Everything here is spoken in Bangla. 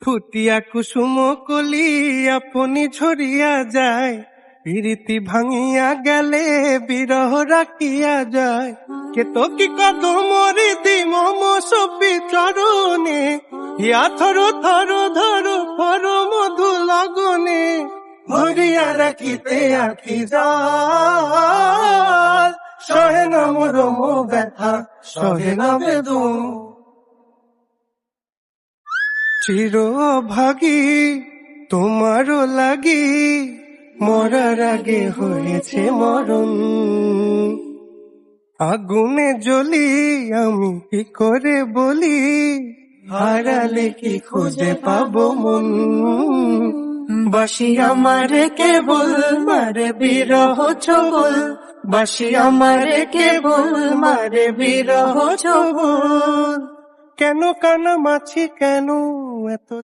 ফুটিয়া কুসুম কলি আপনি ঝরিয়া যায়, প্রীতি ভাঙিয়া গেলে বিরহ রাখিয়া যায়। কে তো কি কদমরি দিম সপি চরণে, ইয়া থর থর ধর ফর মধু লগনে, ভরিয়া রাখিতে আখি জল, সহে না মরম ব্যথা সহে না বেদন। চির ভাগী তোমারও লাগি, মরার আগে হয়েছে মরণ। আগুনে জ্বলি আমি কি করে বলি, হারালে কি খুঁজে পাবো মন। বাসি আমারে কেবল মারে বিরহ ছবল, বাসি আমারে কেবল মারে বিরহ ছবল। কেন কানামাছি কেন এত